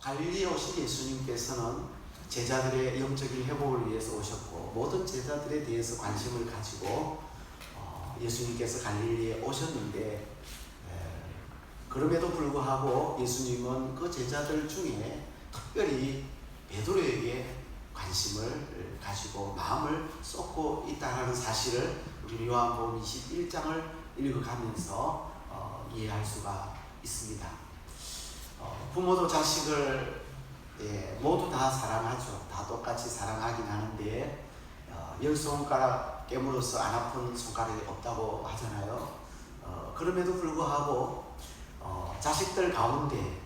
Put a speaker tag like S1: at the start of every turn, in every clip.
S1: 갈릴리에 오신 예수님께서는 제자들의 영적인 회복을 위해서 오셨고 모든 제자들에 대해서 관심을 가지고 예수님께서 갈릴리에 오셨는데 그럼에도 불구하고 예수님은 그 제자들 중에 특별히 베드로에게 관심을 가지고 마음을 쏟고 있다는 사실을 우리 요한복음 21장을 읽어가면서 이해할 수가 있습니다. 부모도 자식을 모두 다 사랑하죠. 다 똑같이 사랑하긴 하는데 10손가락 깨물어서 안 아픈 손가락이 없다고 하잖아요. 그럼에도 불구하고 자식들 가운데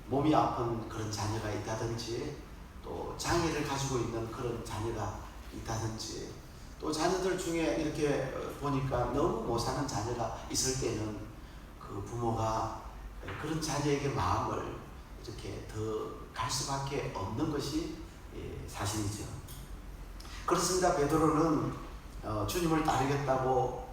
S1: 몸이 아픈 그런 자녀가 있다든지 또 장애를 가지고 있는 그런 자녀가 있다든지 또 자녀들 중에 이렇게 보니까 너무 못 사는 자녀가 있을 때는 그 부모가 그런 자녀에게 마음을 이렇게 더 갈 수밖에 없는 것이 사실이죠. 그렇습니다. 베드로는 주님을 따르겠다고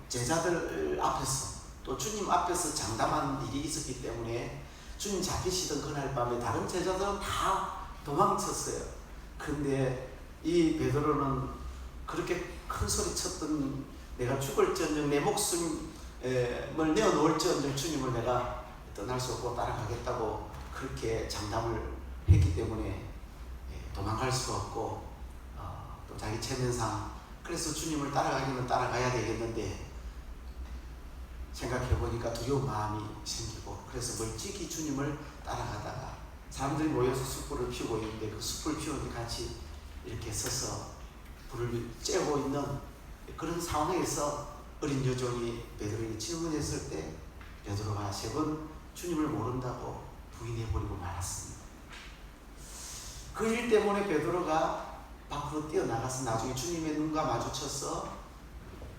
S1: 제자들 앞에서 또 주님 앞에서 장담한 일이 있었기 때문에 주님 잡히시던 그날 밤에 다른 제자들은 다 도망쳤어요. 그런데 이 베드로는 그렇게 큰 소리 쳤던 내가 죽을지언정 내 목숨을 내어놓을지언정 주님을 내가 떠날 수 없고 따라가겠다고 그렇게 장담을 했기 때문에 도망갈 수가 없고 또 자기 체면상 그래서 주님을 따라가기는 따라가야 되겠는데 생각해보니까 두려운 마음이 생기고 그래서 멀찍이 주님을 따라가다가 사람들이 모여서 숯불을 피우고 있는데 그 숯불 피우는 같이 이렇게 서서 불을 쬐고 있는 그런 상황에서 어린 여종이 베드로에게 질문했을 때 베드로가 3번 주님을 모른다고 부인해버리고 말았습니다. 그 일 때문에 베드로가 밖으로 뛰어나가서 나중에 주님의 눈과 마주쳐서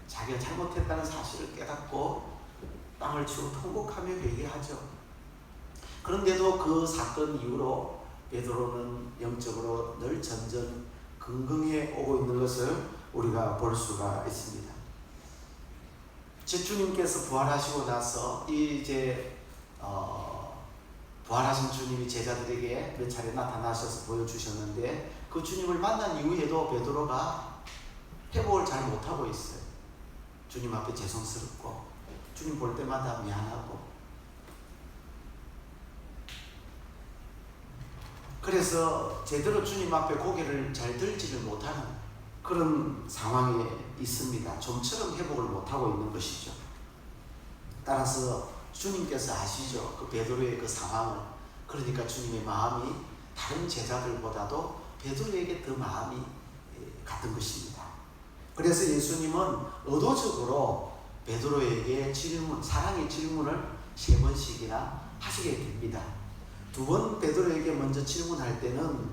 S1: 자기가 잘못했다는 사실을 깨닫고 땅을 치고 통곡하며 회개하죠. 그런데도 그 사건 이후로 베드로는 영적으로 늘 점점 긍긍해 오고 있는 것을 우리가 볼 수가 있습니다. 제 주님께서 부활하시고 나서 이제 부활하신 주님이 제자들에게 몇 차례 나타나셔서 보여주셨는데 그 주님을 만난 이후에도 베드로가 회복을 잘 못하고 있어요. 주님 앞에 죄송스럽고 주님 볼 때마다 미안하고 그래서 제대로 주님 앞에 고개를 잘 들지를 못하는 그런 상황에 있습니다. 좀처럼 회복을 못하고 있는 것이죠. 따라서 주님께서 아시죠. 그 베드로의 그 상황을. 그러니까 주님의 마음이 다른 제자들보다도 베드로에게 더 마음이 같은 것입니다. 그래서 예수님은 의도적으로 베드로에게 사랑의 질문을 3번씩이나 하시게 됩니다. 2번 베드로에게 먼저 질문할 때는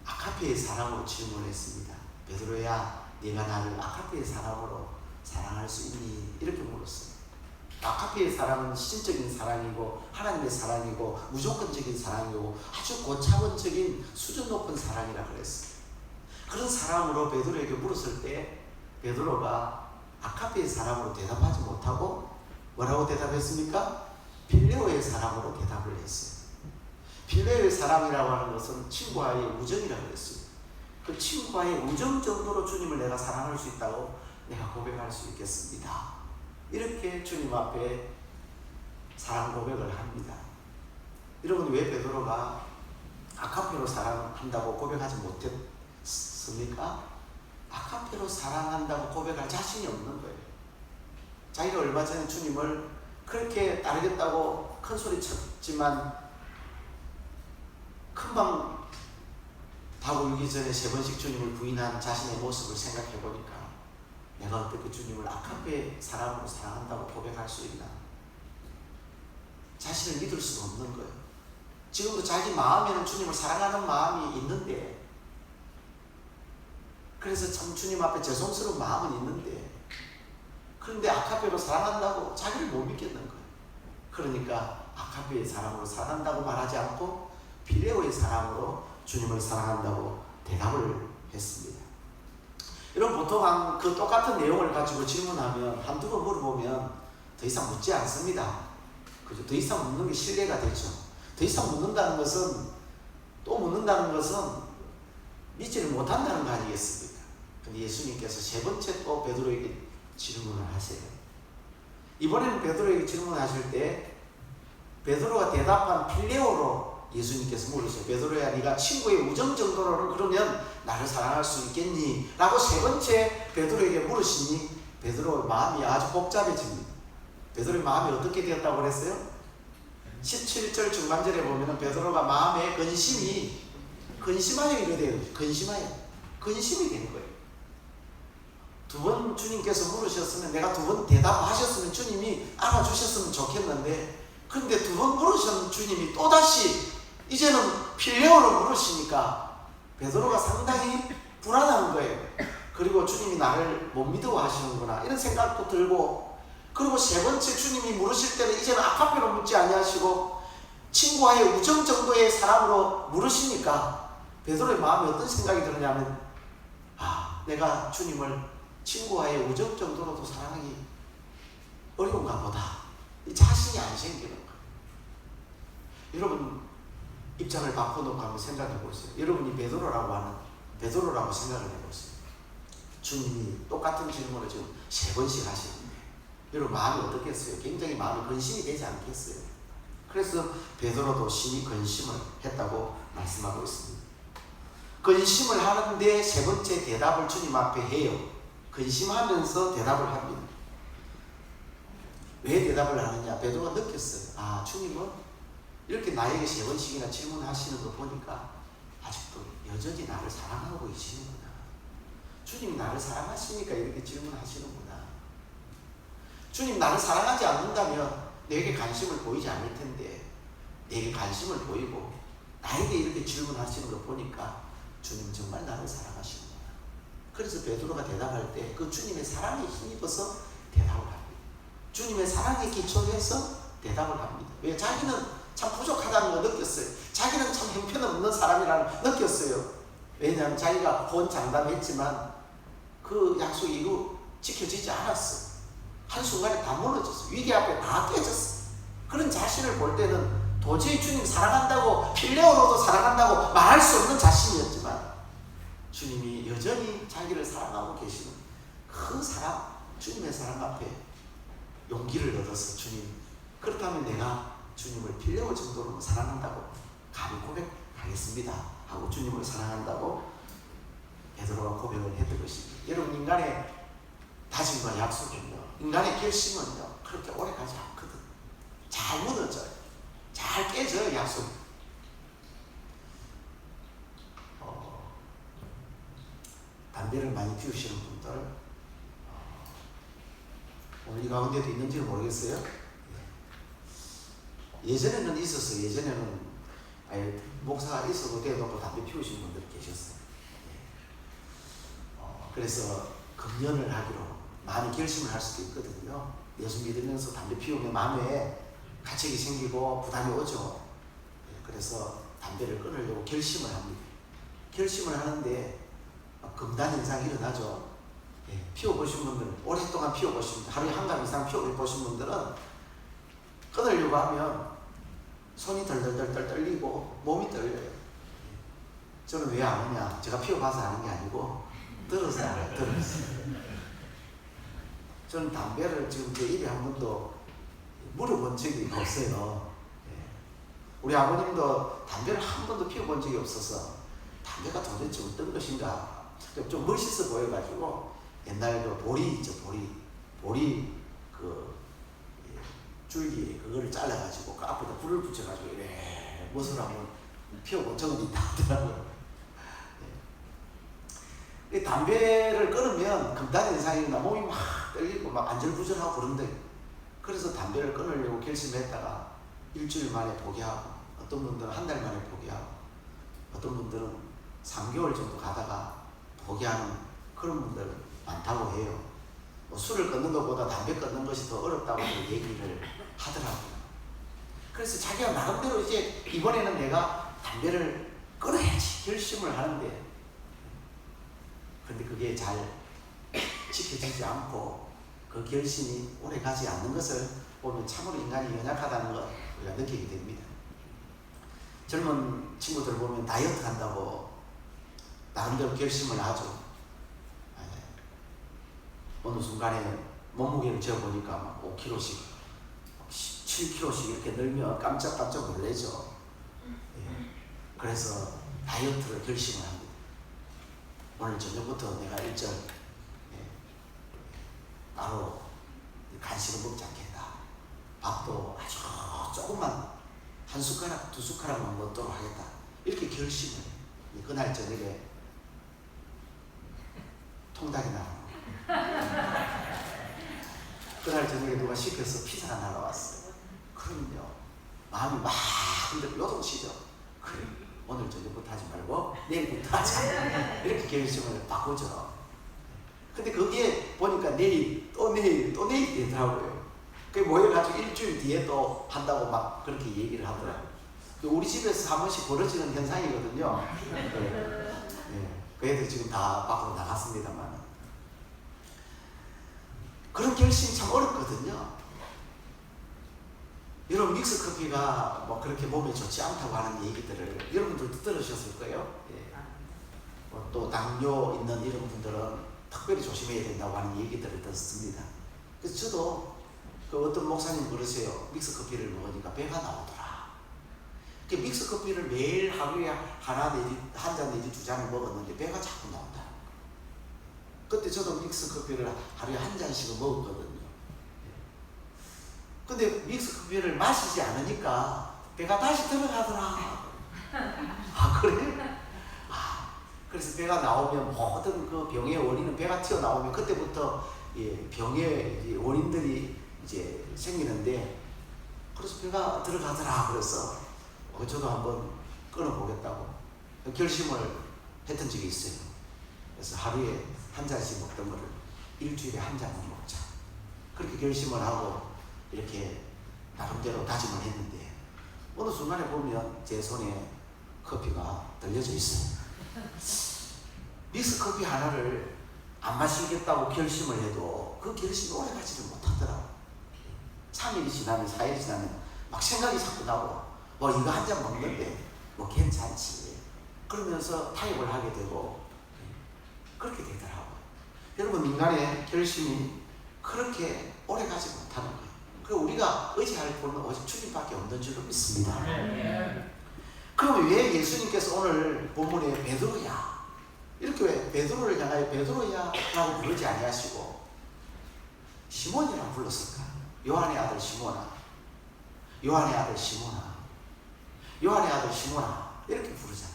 S1: 아가페의 사랑으로 질문했습니다. 베드로야, 네가 나를 아가페의 사랑으로 사랑할 수 있니? 이렇게 물었어요. 아가페의 사랑은 시즌적인 사랑이고 하나님의 사랑이고 무조건적인 사랑이고 아주 고차원적인 수준 높은 사랑이라 그랬어요. 그런 사랑으로 베드로에게 물었을 때 베드로가 아가페의 사랑으로 대답하지 못하고 뭐라고 대답했습니까? 필레오의 사랑으로 대답을 했어요. 필레오의 사랑이라고 하는 것은 친구와의 우정이라고 그랬어요. 그 친구와의 우정 정도로 주님을 내가 사랑할 수 있다고 내가 고백할 수 있겠습니다. 이렇게 주님 앞에 사랑 고백을 합니다. 여러분, 왜 베드로가 아가페로 사랑한다고 고백하지 못했습니까? 아가페로 사랑한다고 고백할 자신이 없는 거예요. 자기가 얼마 전에 주님을 그렇게 따르겠다고 큰 소리 쳤지만 금방 다 울기 전에 3번씩 주님을 부인한 자신의 모습을 생각해 보니까 내가 어떻게 주님을 아가페 사랑으로 사랑한다고 고백할 수 있나? 자신을 믿을 수가 없는 거예요. 지금도 자기 마음에는 주님을 사랑하는 마음이 있는데, 그래서 참 주님 앞에 죄송스러운 마음은 있는데, 그런데 아가페로 사랑한다고 자기를 못 믿겠는 거예요. 그러니까 아가페의 사랑으로 사랑한다고 말하지 않고 필레오의 사랑으로 주님을 사랑한다고 대답을 했습니다. 여러분, 보통 그 똑같은 내용을 가지고 질문하면 한두 번 물어보면 더 이상 묻지 않습니다. 그죠? 더 이상 묻는 게 신뢰가 되죠. 더 이상 묻는다는 것은, 또 묻는다는 것은 믿지를 못한다는 거 아니겠습니까? 근데 예수님께서 세 번째 또 베드로에게 질문을 하세요. 이번에는 베드로에게 질문하실 때 베드로가 대답한 필레오로 예수님께서 물으세요. 베드로야, 네가 친구의 우정 정도로는 그러면 나를 사랑할 수 있겠니? 라고 세 번째 베드로에게 물으시니 베드로의 마음이 아주 복잡해집니다. 베드로의 마음이 어떻게 되었다고 그랬어요? 17절 중반절에 보면 베드로가 마음에 근심하여 이래 돼요. 근심이 되는 거예요. 두 번 주님께서 물으셨으면, 내가 두 번 대답하셨으면 주님이 알아주셨으면 좋겠는데, 그런데 두 번 물으셨는 주님이 또다시 이제는 필레오로 물으시니까 베드로가 상당히 불안한 거예요. 그리고 주님이 나를 못 믿어 하시는구나 이런 생각도 들고, 그리고 세 번째 주님이 물으실 때는 이제는 아카페로 묻지 아니하시고 친구와의 우정 정도의 사람으로 물으시니까 베드로의 마음에 어떤 생각이 드느냐면, 내가 주님을 친구와의 우정 정도로도 사랑하기 어려운가 보다. 자신이 안 생기는 거예요. 여러분 입장을 바꿔놓고 한번 생각해 보세요. 여러분이 베드로라고 생각을 해보세요. 주님이 똑같은 질문을 지금 세 번씩 하시는데 여러분 마음이 어떻겠어요? 굉장히 마음이 근심이 되지 않겠어요? 그래서 베드로도 심히 근심을 했다고 말씀하고 있습니다. 근심을 하는데 세 번째 대답을 주님 앞에 해요. 근심하면서 대답을 합니다. 왜 대답을 하느냐? 베드로가 느꼈어요. 주님은 이렇게 나에게 세 번씩이나 질문하시는 거 보니까 아직도 여전히 나를 사랑하고 계시는구나. 주님이 나를 사랑하시니까 이렇게 질문하시는구나. 주님 나를 사랑하지 않는다면 내게 관심을 보이지 않을 텐데, 내게 관심을 보이고 나에게 이렇게 질문하시는 거 보니까 주님 정말 나를 사랑하시는구나. 그래서 베드로가 대답할 때 그 주님의 사랑에 힘입어서 대답을 합니다. 주님의 사랑에 기초해서 대답을 합니다. 왜? 자기는 참 부족하다는 걸 느꼈어요. 자기는 참 형편없는 사람이라는 걸 느꼈어요. 왜냐하면 자기가 혼장담했지만 그 약속이 이루 지켜지지 않았어. 한순간에 다 무너졌어. 위기 앞에 다 깨졌어. 그런 자신을 볼 때는 도저히 주님 사랑한다고, 필레오로도 사랑한다고 말할 수 없는 자신이었지만 주님이 여전히 자기를 사랑하고 계시는 그 사랑, 주님의 사랑 앞에 용기를 얻어서, 주님 그렇다면 내가 주님을 필레오 정도로 사랑한다고 감히 고백하겠습니다 하고 주님을 사랑한다고 베드로가 고백을 했던 것입니다. 여러분, 인간의 다짐과 약속은요, 인간의 결심은요 그렇게 오래 가지 않거든. 잘 무너져요. 잘 깨져요. 약속. 담배를 많이 피우시는 분들 오늘 이 가운데도 있는지는 모르겠어요. 예전에는 있었어요. 예전에는 목사가 있어도 대놓고 담배 피우시는 분들이 계셨어요. 그래서 금연을 하기로 많이 결심을 할 수도 있거든요. 예수 믿으면서 담배 피우면 마음에 가책이 생기고 부담이 오죠. 그래서 담배를 끊으려고 결심을 합니다. 결심을 하는데 금단 현상이 일어나죠. 피워보신 분들, 오랫동안 피워보신 분들, 하루에 한 감 이상 피워보신 분들은 끊으려고 하면 손이 덜덜덜 떨리고 몸이 떨려요. 저는 왜 아느냐? 제가 피워봐서 아는 게 아니고 들어서 알아요. 들어서. 저는 담배를 지금 제 입에 한 번도 물어본 적이 없어요. 우리 아버님도 담배를 한 번도 피워본 적이 없어서 담배가 도대체 어떤 것인가 좀 멋있어 보여가지고 옛날 그 보리 있죠. 보리 그 줄기 그거를 잘라가지고 그 앞에다 불을 붙여가지고 이래 무엇을 한번 피워본 적은 있다 하더라고요. 담배를 끊으면 금단 현상이나 몸이 막 떨리고 막 안절부절하고 그런데, 그래서 담배를 끊으려고 결심했다가 일주일 만에 포기하고, 어떤 분들은 한 달 만에 포기하고, 어떤 분들은 3개월 정도 가다가 포기하는 그런 분들 많다고 해요. 술을 끊는 것보다 담배 끊는 것이 더 어렵다고 얘기를 하더라고요. 그래서 자기가 나름대로 이제 이번에는 내가 담배를 끊어야지 결심을 하는데, 근데 그게 잘 지켜지지 않고 그 결심이 오래 가지 않는 것을 보면 참으로 인간이 연약하다는 걸 우리가 느끼게 됩니다. 젊은 친구들 보면 다이어트 한다고 나름대로 결심을 하죠. 어느 순간에 몸무게를 재어보니까 막 5kg씩, 7kg씩 이렇게 늘면 깜짝깜짝 놀라죠. 그래서 다이어트를 결심을 합니다. 오늘 저녁부터 내가 일절 바로 간식을 먹지 않겠다. 밥도 아주 조금만 한 숟가락, 두 숟가락만 먹도록 하겠다. 이렇게 결심을 해요. 그날 저녁에 통닭이 나와요. 그날 저녁에 누가 시켜서 피자가 날아왔어요. 그럼요. 마음이 막 요동치죠. 그래, 오늘 저녁부터 하지 말고 내일부터 하자. 이렇게 결심을 바꾸죠. 근데 거기에 보니까 내일, 또 내일, 또 내일 되더라고요. 그게 모여가지고 일주일 뒤에 또 한다고 막 그렇게 얘기를 하더라고요. 우리 집에서 한 번씩 벌어지는 현상이거든요. 그 애들 지금 다 밖으로 나갔습니다만. 그런 결심이 참 어렵거든요. 여러분, 믹스커피가 뭐 그렇게 몸에 좋지 않다고 하는 얘기들을 여러분들도 들으셨을 거예요. 또 당뇨 있는 이런 분들은 특별히 조심해야 된다고 하는 얘기들을 듣습니다. 그래서 저도 그 어떤 목사님 그러세요. 믹스커피를 먹으니까 배가 나오더라. 그 믹스커피를 매일 하루에 하나 내지 한 잔 내지 두 잔을 먹었는데 배가 자꾸 나온다. 그때 저도 믹스커피를 하루에 한 잔씩은 먹었거든요. 근데 믹스커피를 마시지 않으니까 배가 다시 들어가더라. 아, 그래? 그래서 배가 나오면 모든 그 병의 원인은 배가 튀어나오면 그때부터 병의 원인들이 이제 생기는데, 그래서 배가 들어가더라. 그래서 저도 한번 끊어보겠다고 결심을 했던 적이 있어요. 그래서 하루에 한 잔씩 먹던 거를 일주일에 한 잔만 먹자. 그렇게 결심을 하고 이렇게 나름대로 다짐을 했는데, 어느 순간에 보면 제 손에 커피가 들려져 있어요. 믹스커피 하나를 안 마시겠다고 결심을 해도 그 결심이 오래 가지를 못하더라고. 3일이 지나면 4일이 지나면 막 생각이 자꾸 나고, 뭐 이거 한 잔 먹는데 뭐 괜찮지 그러면서 타협을 하게 되고 그렇게 되더라고요. 여러분, 인간의 결심이 그렇게 오래 가지 못하는 거예요. 그리고 우리가 의지할 분은 오직 주님밖에 없는 줄로 믿습니다. 그럼 왜 예수님께서 오늘 본문에 베드로야, 이렇게 왜 베드로를 향하여 베드로야 라고 부르지 아니하시고 시몬이라고 불렀을까? 요한의 아들 시몬아, 요한의 아들 시몬아, 요한의 아들 시몬아, 이렇게 부르잖아요.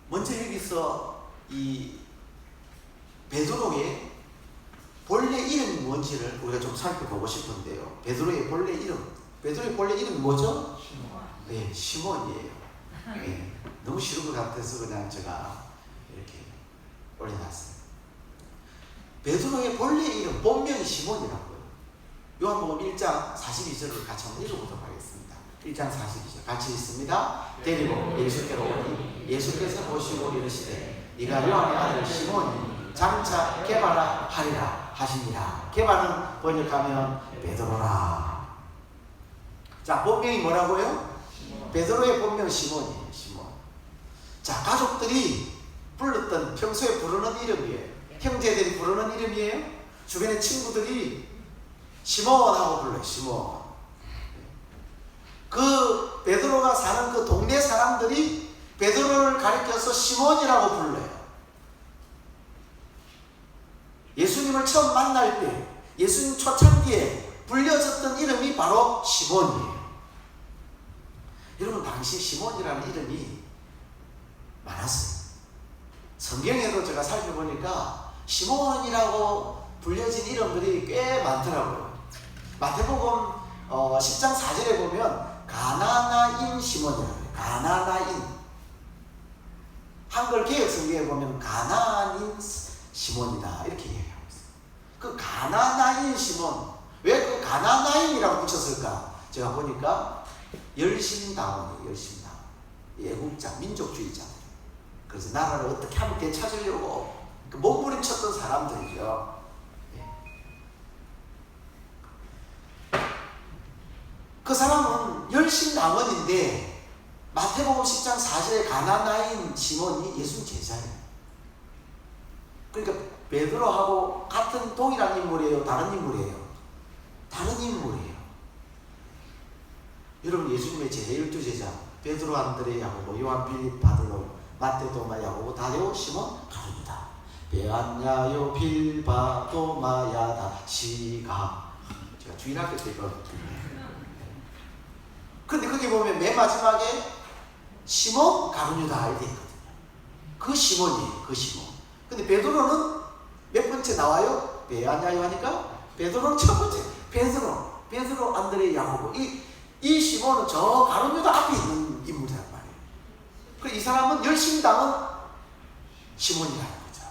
S1: 먼저 여기서 이 베드로의 본래 이름이 뭔지를 우리가 좀 살펴보고 싶은데요. 베드로의 본래 이름, 베드로의 본래 이름이 뭐죠? 시몬. 네, 시몬이에요. 네, 너무 싫은 것 같아서 그냥 제가 이렇게 올려놨어요. 베드로의 본래 이름, 본명이 시몬이라고요. 요한복음 1장 42절을 같이 한번 읽어보도록 하겠습니다. 1장 42절 같이 읽습니다. 데리고 예수께로 오니 예수께서 보시고 이르시되 네가 요한의 아들 시몬이 장차 게바라 하리라 하시니라. 게바는 번역하면 베드로라. 자, 본명이 뭐라고요? 베드로의 본명 시몬이에요. 시몬. 자, 가족들이 불렀던, 평소에 부르는 이름이에요. 형제들이 부르는 이름이에요. 주변의 친구들이 시몬하고 불러요. 시몬. 그 베드로가 사는 그 동네 사람들이 베드로를 가리켜서 시몬이라고 불러요. 예수님을 처음 만날 때, 예수님 초창기에 불려졌던 이름이 바로 시몬이에요. 여러분, 당시 시몬이라는 이름이 많았어요. 성경에도 제가 살펴보니까 시몬이라고 불려진 이름들이 꽤 많더라고요. 마태복음 10장 4절에 보면 가나나인 시몬이라고 해요. 가나나인. 한글 개역 성경에 보면 가나안인 시몬이다, 이렇게 얘기하고 있어요. 그 가나나인 시몬, 왜 그 가나나인이라고 붙였을까? 제가 보니까 열심당원이에요. 열심당원. 애국자, 민족주의자. 그래서 나라를 어떻게 하면 되찾으려고 몸부림쳤던 사람들이죠. 그 그 사람은 열심당원인데 마태복음 10장 4절에 가나나인 시몬이 예수님 제자예요. 그러니까 베드로하고 같은 동일한 인물이에요? 다른 인물이에요? 다른 인물이에요. 여러분, 예수님의 제자 12제자 베드로, 안드레, 야고보, 요한, 빌립, 바드로, 마태, 도마, 야고보, 다데오, 시몬, 가룟유다. 베안야요, 빌바, 도마야다, 시가. 제가 주일학교 때 이거. 근데 거기 보면 맨 마지막에 시몬, 가룟유다 이렇게 있거든요. 그 시몬이에요. 그 시몬. 근데 베드로는 몇 번째 나와요? 베안야요 하니까 베드로는 첫 번째. 베드로, 안드레, 야고보. 이 시몬은 저 가룟유다 앞에 있는 인물이란 말이에요. 그 이 사람은 열심당은 시몬이라는 거죠.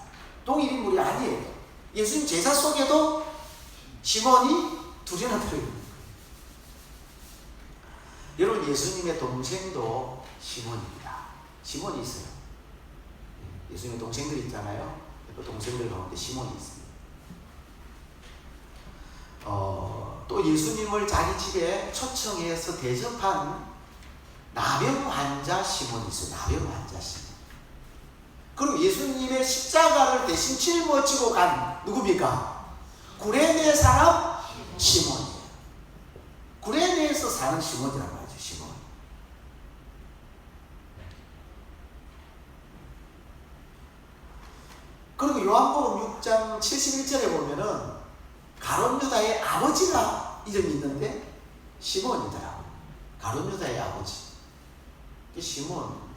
S1: 동일 인물이 아니에요. 예수님 제자 속에도 시몬이 둘이나 들어있는 거예요. 여러분, 예수님의 동생도 시몬입니다. 시몬이 있어요. 예수님의 동생들이 있잖아요. 그 동생들 가운데 시몬이 있습니다. 또 예수님을 자기 집에 초청해서 대접한 나병 환자 시몬이 있어요. 나병 환자 시몬. 그리고 예수님의 십자가를 대신 짊어지고 간 누굽니까? 구레네 사람 시몬이에요. 구레네에서 사는 시몬이란 말이죠. 시몬. 그리고 요한복음 6장 71절에 보면은 가룟유다의 아버지가 이름이 있는데 시몬이더라고요. 가룟유다의 아버지. 시몬.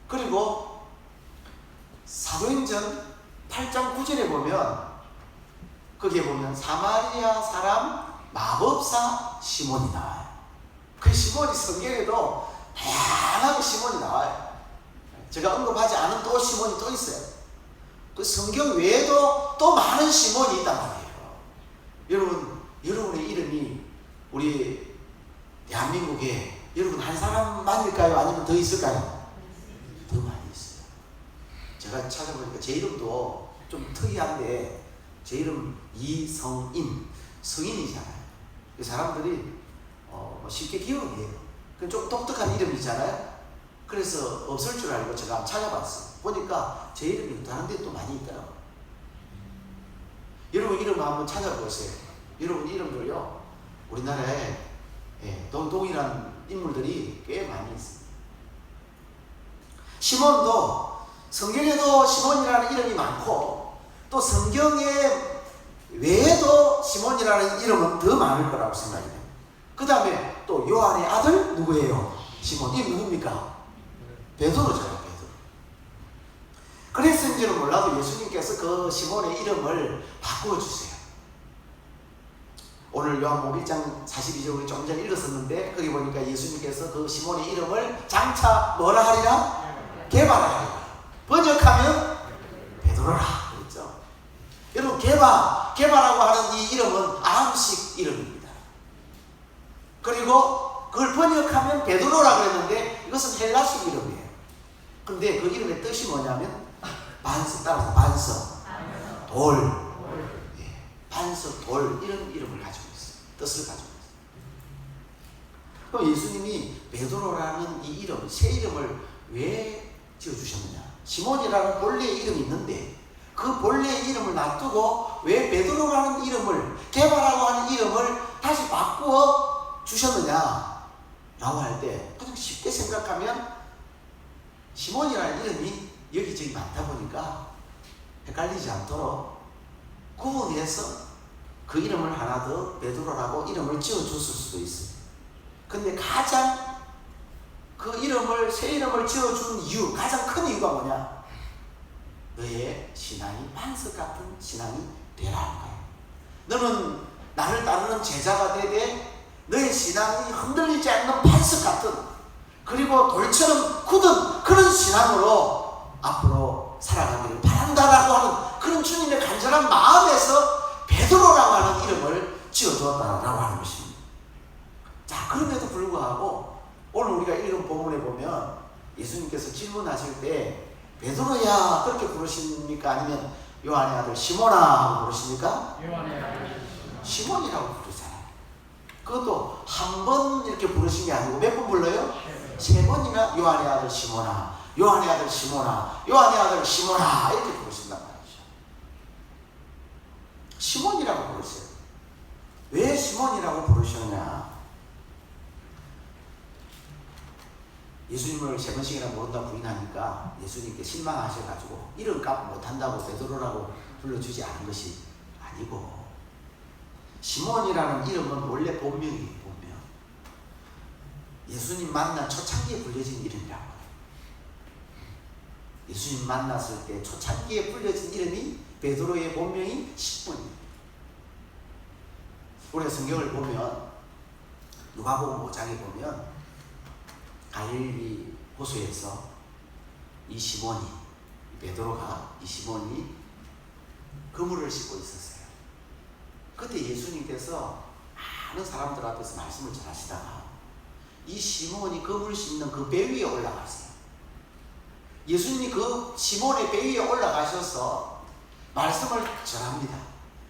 S1: 그리고 사도행전 8장 9절에 보면 거기에 보면 사마리아 사람 마법사 시몬이 나와요. 그 시몬이 성경에도 다양하게 시몬이 나와요. 제가 언급하지 않은 또 시몬이 또 있어요. 그 성경 외에도 또 많은 시몬이 있단 말이에요. 여러분, 여러분의 이름이 우리 대한민국에 여러분 한 사람만일까요? 아니면 더 있을까요? 더 많이 있어요. 제가 찾아보니까 제 이름도 좀 특이한데 제 이름 이성인, 성인이잖아요. 사람들이 쉽게 기억을 해요. 좀 독특한 이름이잖아요. 그래서 없을 줄 알고 제가 한번 찾아봤어요. 보니까 제 이름이 다른 데 또 많이 있더라고요. 여러분 이름 한번 찾아보세요. 여러분 이름들요, 우리나라에 동일한 인물들이 꽤 많이 있습니다. 시몬도 성경에도 시몬이라는 이름이 많고 또 성경에 외에도 시몬이라는 이름은 더 많을 거라고 생각해요. 그 다음에 또 요한의 아들 누구예요? 시몬. 이 누굽니까? 베드로잖아요. 베드로. 그랬는지는 몰라도 예수님께서 그 시몬의 이름을 바꾸어주세요. 오늘 요한복음 1장 42절 우리 좀 전에 읽었었는데 거기 보니까 예수님께서 그 시몬의 이름을 장차 뭐라 하리라? 게바라. 번역하면 베드로라 그랬죠. 여러분 게바라고 하는 이 이름은 아람식 이름입니다. 그리고 그걸 번역하면 베드로라 그랬는데 이것은 헬라식 이름이에요. 근데 그 이름의 뜻이 뭐냐면 반석, 따라서 반석, 돌, 반석, 돌 이런 이름을 가지고 있어요. 뜻을 가지고 있어요. 그럼 예수님이 베드로라는 이 이름, 새 이름을 왜 지어주셨느냐? 시몬이라는 본래의 이름이 있는데 그 본래의 이름을 놔두고 왜 베드로라는 이름을, 게바라고 하는 이름을 다시 바꾸어 주셨느냐 라고 할 때 그냥 쉽게 생각하면 시몬이라는 이름이 여기저기 많다 보니까 헷갈리지 않도록 구분해서 그 이름을 하나 더 베드로라고 이름을 지어줬을 수도 있어요. 근데 가장 그 이름을, 새 이름을 지어준 이유, 가장 큰 이유가 뭐냐? 너의 신앙이 반석 같은 신앙이 되라는 거예요. 너는 나를 따르는 제자가 되되 너의 신앙이 흔들리지 않는 반석 같은, 그리고 돌처럼 굳은 그런 신앙으로 앞으로 살아가기를 바란다라고 하는 그런 주님의 간절한 마음에서 베드로라고 하는 이름을 지어주었다라고 하는 것입니다. 자, 그럼에도 불구하고 오늘 우리가 읽은 본문에 보면 예수님께서 질문하실 때 베드로야 그렇게 부르십니까? 아니면 요한의 아들 시몬아 하고 부르십니까?
S2: 요한의 아들
S1: 시몬이라고 부르잖아요. 그것도 한 번 이렇게 부르신 게 아니고 몇 번 불러요? 3번이나 요한의 아들 시몬아, 요한의 아들 시몬아, 요한의 아들 시몬아 이렇게 부르신단 말이죠. 시몬이라고 부르세요. 왜 시몬이라고 부르셨냐? 예수님을 3번씩이나 모른다 부인하니까 예수님께 실망하셔가지고 이름값 못한다고 베드로라고 불러주지 않은 것이 아니고, 시몬이라는 이름은 원래 본명이에요. 본명. 예수님 만난 초창기에 불려진 이름이라고. 예수님 만났을 때 초창기에 불려진 이름이 베드로의 본명이 시몬이에요. 우리가 성경을 보면 누가복음 5장에 보면 갈릴리 호수에서 이 시몬이, 베드로가, 이 시몬이 그물을 씻고 있었어요. 그때 예수님께서 많은 사람들 앞에서 말씀을 전하시다가 이 시몬이 그물 씻는 그 배 위에 올라갔어요. 예수님이 그 시몬의 배 위에 올라가셔서 말씀을 전합니다.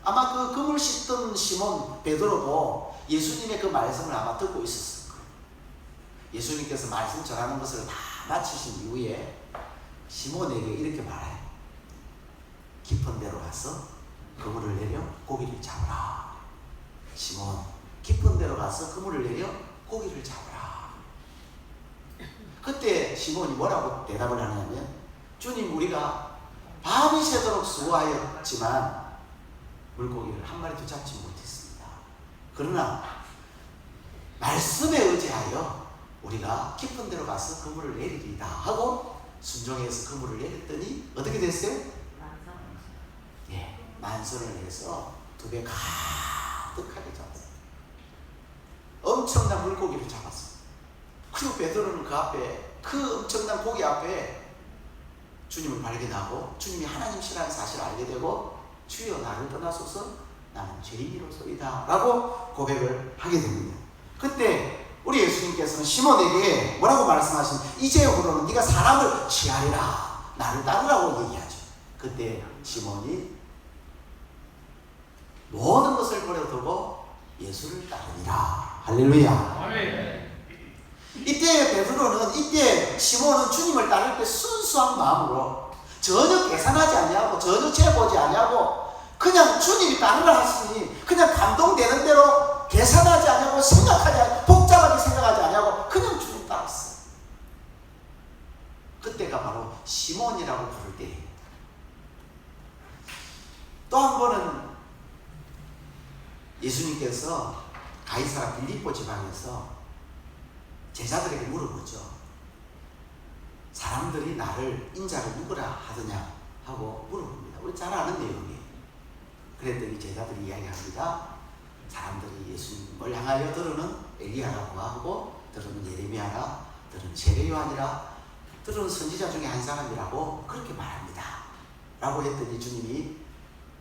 S1: 아마 그 그물 씻던 시몬 베드로도 예수님의 그 말씀을 아마 듣고 있었어요. 예수님께서 말씀 전하는 것을 다 마치신 이후에 시몬에게 이렇게 말해요. 깊은 데로 가서 그물을 내려 고기를 잡으라. 시몬, 깊은 데로 가서 그물을 내려 고기를 잡으라. 그때 시몬이 뭐라고 대답을 하냐면, 주님, 우리가 밤이 새도록 수고하였지만 물고기를 한 마리도 잡지 못했습니다. 그러나 말씀에 의지하여 우리가 깊은 데로 가서 그물을 내리리다 하고 순종해서 그물을 내렸더니 어떻게 됐어요? 예, 만선을 해서 2배 가득하게 잡았어요. 엄청난 물고기를 잡았어요. 그리고 베드로는 그 앞에, 그 엄청난 고기 앞에 주님을 발견하고 주님이 하나님이시라는 사실을 알게 되고, 주여 나를 떠나소서 나는 죄인이로소이다 라고 고백을 하게 됩니다. 그때 우리 예수님께서는 시몬에게 뭐라고 말씀하신? 이제후로는 네가 사람을 취하리라, 나를 따르라고 얘기하죠. 그때 시몬이 모든 것을 버려두고 예수를 따르니라. 할렐루야. 아멘. 이때 베드로는, 이때 시몬은 주님을 따를 때 순수한 마음으로 전혀 계산하지 아니하고 전혀 재보지 아니하고 그냥 주님이 따르라 하시니 그냥 감동되는 대로 계산하지 아니하고 생각하지 않고 복잡하게 생각하지 아니하고 그냥 주님 따랐어요. 그때가 바로 시몬이라고 부를 때예요. 또 한 번은 예수님께서 가이사라 빌립보 지방에서 제자들에게 물어보죠. 사람들이 나를 인자를 누구라 하더냐 하고 물어봅니다. 우리 잘 아는 내용이에요. 그랬더니 제자들이 이야기합니다. 사람들이 예수님을 향하여 들으는 엘리야라고 하고, 들으는 예레미야라, 들으는 세례 요한이라, 들으는 선지자 중에 한 사람이라고 그렇게 말합니다 라고 했더니 주님이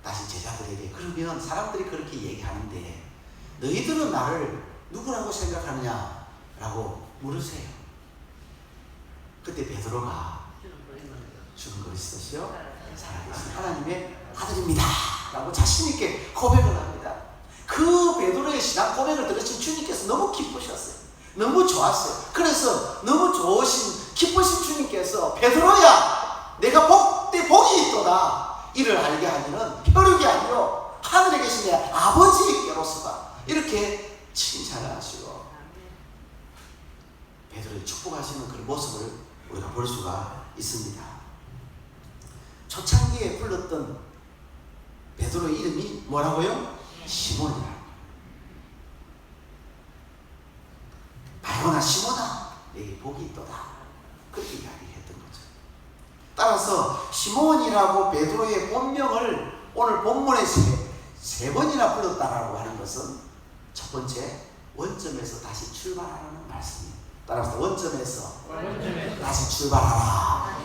S1: 다시 제자들에게, 그러면 사람들이 그렇게 얘기하는데 너희들은 나를 누구라고 생각하느냐 라고 물으세요. 그때 베드로가 주는 그리스도시요 살아계신 하나님의 아들입니다 라고 자신있게 고백을 합니다. 그 베드로의 신앙 고백을 들으신 주님께서 너무 기쁘셨어요. 너무 좋았어요. 그래서 너무 좋으신, 기쁘신 주님께서 베드로야, 내가 복이 있도다. 이를 알게 하기는 혈육이 아니요 하늘에 계신 내 아버지께로서다. 이렇게 칭찬을 하시고 베드로를 축복하시는 그런 모습을 우리가 볼 수가 있습니다. 초창기에 불렀던 베드로의 이름이 뭐라고요? 시몬이라. 바요나 시몬아, 내게 복이 있도다. 그렇게 이야기했던 거죠. 따라서 시몬이라고 베드로의 본명을 오늘 본문에 세 번이나 불렀다라고 하는 것은 첫 번째, 원점에서 다시 출발하라는 말씀이에요. 따라서 원점에서 다시 출발하라.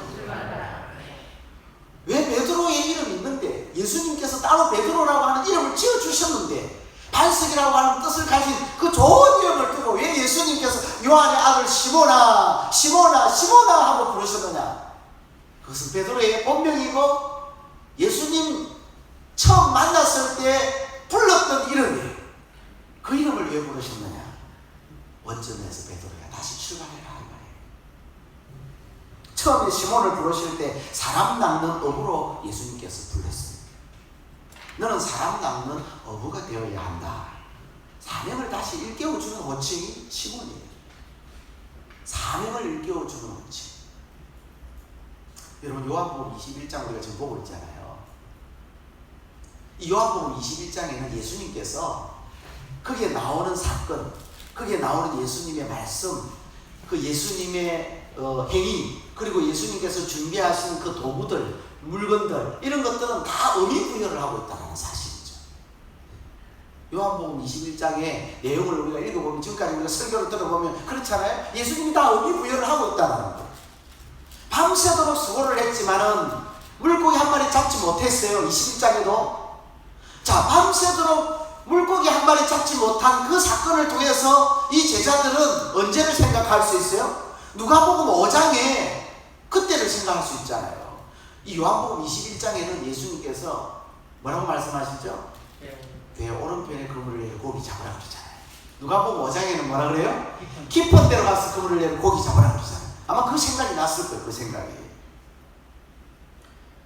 S1: 왜 베드로의 이름이 있는데, 예수님께서 따로 베드로라고 하는 이름을 지어주셨는데, 반석이라고 하는 뜻을 가진 그 좋은 이름을 두고 왜 예수님께서 요한의 아들 시몬아, 시몬아, 시몬아 하고 부르셨느냐? 그것은 베드로의 본명이고 예수님 처음 만났을 때 불렀던 이름이에요. 그 이름을 왜 부르셨느냐? 원점에서 베드로야 다시 출발해라 이 말이에요. 처음에 시몬을 부르실 때 사람 낚는 어부로 예수님께서 불렀어요. 너는 사람 낚는 어부가 되어야 한다. 사명을 다시 일깨워주는 호칭이 시몬이에요. 사명을 일깨워주는 호칭. 여러분 요한복음 21장 우리가 지금 보고 있잖아요. 이 요한복음 21장에는 예수님께서 거기에 나오는 사건, 거기에 나오는 예수님의 말씀, 그 예수님의 행위, 그리고 예수님께서 준비하신 그 도구들, 물건들, 이런 것들은 다 의미 부여를 하고 있다는 사실이죠. 요한복음 21장의 내용을 우리가 읽어보면, 지금까지 우리가 설교를 들어보면 그렇잖아요. 예수님이 다 의미 부여를 하고 있다는 거예요. 밤새도록 수고를 했지만은 물고기 한 마리 잡지 못했어요. 21장에도. 자, 밤새도록 물고기 한 마리 잡지 못한 그 사건을 통해서 이 제자들은 언제를 생각할 수 있어요? 누가복음 5장에 그때를 생각할 수 있잖아요. 이 요한복음 21장에는 예수님께서 뭐라고 말씀하시죠? 배 오른편에 그물을 내려 고기 잡으라 그러잖아요. 누가복음 5장에는 뭐라 그래요? 깊은 데로 가서 그물을 내려 고기 잡으라 그러잖아요. 아마 그 생각이 났을 거예요. 그 생각이.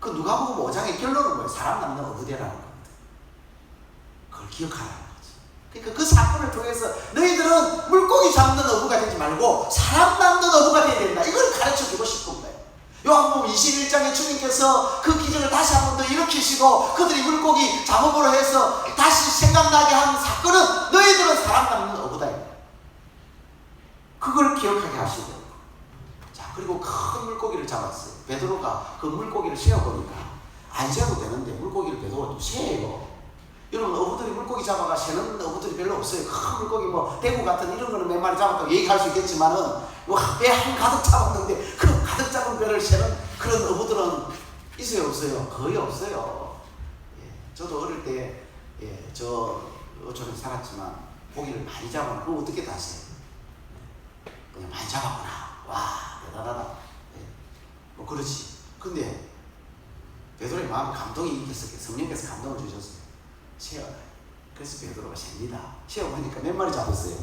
S1: 그 누가복음 5장의 결론은 뭐예요? 사람 낚는 어부대라는 겁니다. 그걸 기억하라는 거죠. 그러니까 그 사건을 통해서 너희들은 물고기 잡는 어부가 되지 말고 사람 낚는 어부가 되어야 된다. 이걸 가르쳐주고 싶은 거예요. 요한복음 21장에 주님께서 그 기적을 다시 한 번 더 일으키시고 그들이 물고기 작업으로 해서 다시 생각나게 한 사건은 너희들은 사람 낚는 어부다. 그걸 기억하게 하시고, 자, 그리고 큰 물고기를 잡았어요. 베드로가 그 물고기를 세어보니까 안 세어도 되는데 물고기를 베드로가 또 세요. 여러분, 어부들이 물고기 잡아가 세는 어부들이 별로 없어요. 큰 물고기 뭐 대구 같은 이런 거는 몇 마리 잡았다고 얘기할 수 있겠지만은 뭐 배 한 가득 잡았는데 그 가득 잡은 배를 세는 그런 어부들은 있어요, 없어요? 거의 없어요. 예, 저도 어릴 때 저 어촌에 살았지만 고기를 많이 잡으면 그거 어떻게 다 세요? 그냥 많이 잡았구나. 와, 대단하다. 예, 뭐 그렇지. 근데 베드로의 마음에 감동이 있었어요. 성령께서 감동을 주셨어요. 세어라. 그래서 베드로가 셉니다. 세어보니까 몇 마리 잡았어요?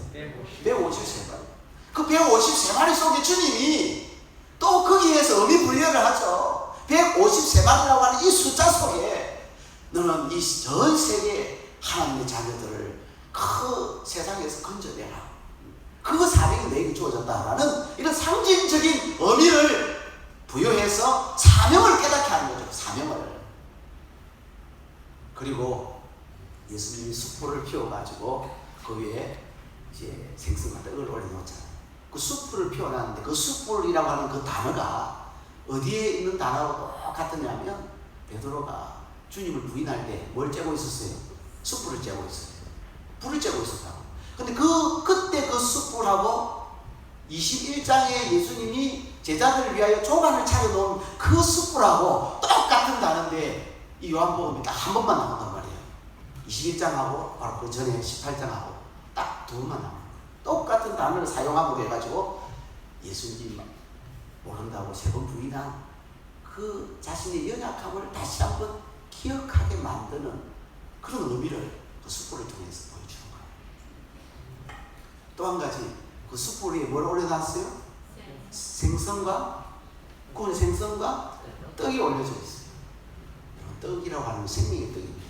S1: 153마리. 그 153마리 속에 주님이 또 거기에서 의미 부여를 하죠. 153마리라고 하는 이 숫자 속에 너는 이 전 세계 하나님의 자녀들을 그 세상에서 건져내라. 그 사명이 너에게 주어졌다라는 이런 상징적인 의미를 부여해서 사명을 깨닫게 하는 거죠. 사명을. 그리고 예수님이 숯불을 피워가지고 그 위에 이제 생선과 떡을 올려놓잖아요. 그 숯불을 피워놨는데 그 숯불이라고 하는 그 단어가 어디에 있는 단어하고 똑같으냐면 베드로가 주님을 부인할 때 뭘 쬐고 있었어요? 숯불을 쬐고 있어요. 불을 쬐고 있었다고. 근데 그때 그 숯불하고 21장에 예수님이 제자들을 위하여 조간을 차려놓은 그 숯불하고 똑같은 단어인데 이 요한복음이 딱 한 번만 나온단 말이에요. 21장하고 바로 그 전에 18장하고 딱 두 번만 나옵니다. 똑같은 단어를 사용하고 해가지고 예수님 모른다고 세 번 부인한 그 자신의 연약함을 다시 한번 기억하게 만드는 그런 의미를 그 숯불을 통해서 보여주는 거예요. 또 한 가지, 그 숯불 위에 뭘 올려놨어요? 생선과 구운 생선과 떡이 올려져 있어요. 떡이라고 하는 생명의 떡입니다.